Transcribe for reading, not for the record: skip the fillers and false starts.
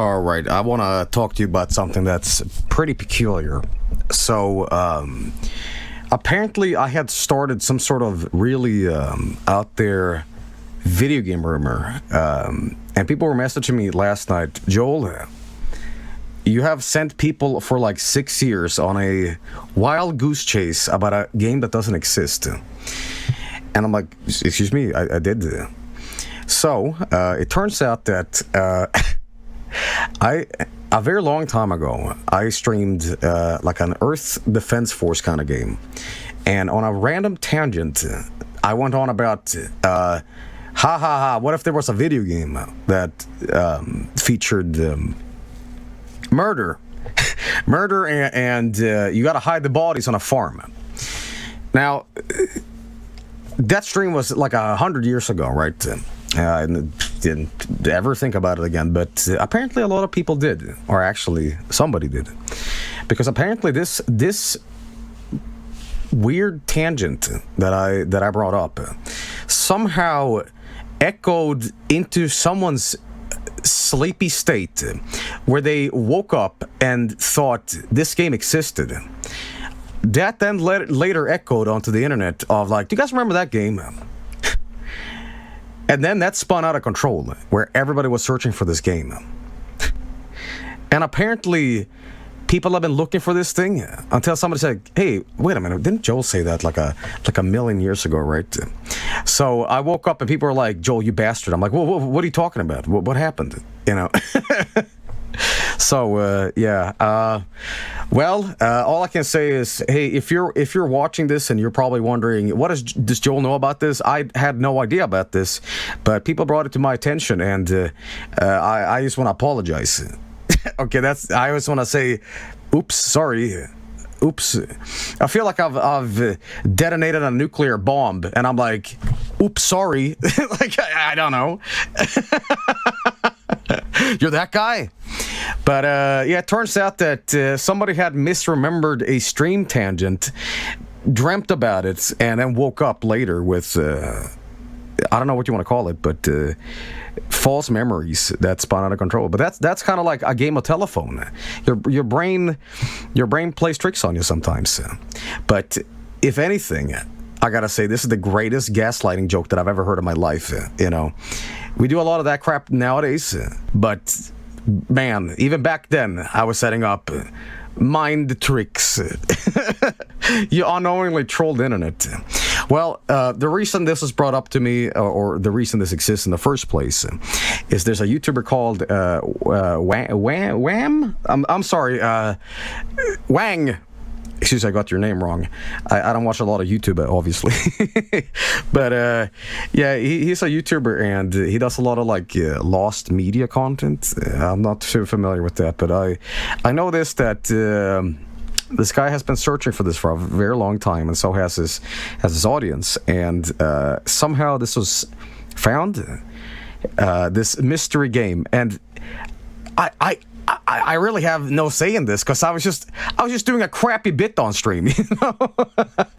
All right, I want to talk to you about something that's pretty peculiar. So, apparently, I had started some sort of really out there video game rumor, and people were messaging me last night. Joel, you have sent people for like 6 years on a wild goose chase about a game that doesn't exist. And I'm like, excuse me, I did. So, it turns out that a very long time ago, I streamed like an Earth Defense Force kind of game. And on a random tangent, I went on about, what if there was a video game that featured murder? Murder and you gotta hide the bodies on a farm. Now, that stream was like 100 years ago, right? I didn't ever think about it again, but apparently a lot of people did, or actually somebody did, because apparently this weird tangent that I brought up somehow echoed into someone's sleepy state, where they woke up and thought this game existed. That then later echoed onto the internet of like, do you guys remember that game? And then that spun out of control, where everybody was searching for this game. And apparently, people have been looking for this thing until somebody said, hey, wait a minute, didn't Joel say that like a million years ago, right? So I woke up and people were like, Joel, you bastard. I'm like, well, what are you talking about? What happened? You know? So, all I can say is, hey, if you're watching this and you're probably wondering, does Joel know about this? I had no idea about this, but people brought it to my attention, and I just want to apologize. Okay, I just want to say, oops, sorry. Oops. I feel like I've detonated a nuclear bomb, and I'm like, oops, sorry. Like, I don't know. You're that guy? But it turns out that somebody had misremembered a stream tangent, dreamt about it, and then woke up later with, I don't know what you want to call it, but false memories that spun out of control. But that's kind of like a game of telephone. Your brain plays tricks on you sometimes. But if anything, I gotta say, this is the greatest gaslighting joke that I've ever heard in my life. You know, we do a lot of that crap nowadays, but man, even back then, I was setting up mind tricks. You unknowingly trolled the internet. Well, the reason this was brought up to me, or the reason this exists in the first place, is there's a YouTuber called Wang. Excuse me, I got your name wrong. I don't watch a lot of YouTube, obviously. But, he's a YouTuber, and he does a lot of, like, lost media content. I'm not too familiar with that, but I noticed that this guy has been searching for this for a very long time, and so has his audience. And somehow this was found, this mystery game. And I really have no say in this, because I was just doing a crappy bit on stream, you know.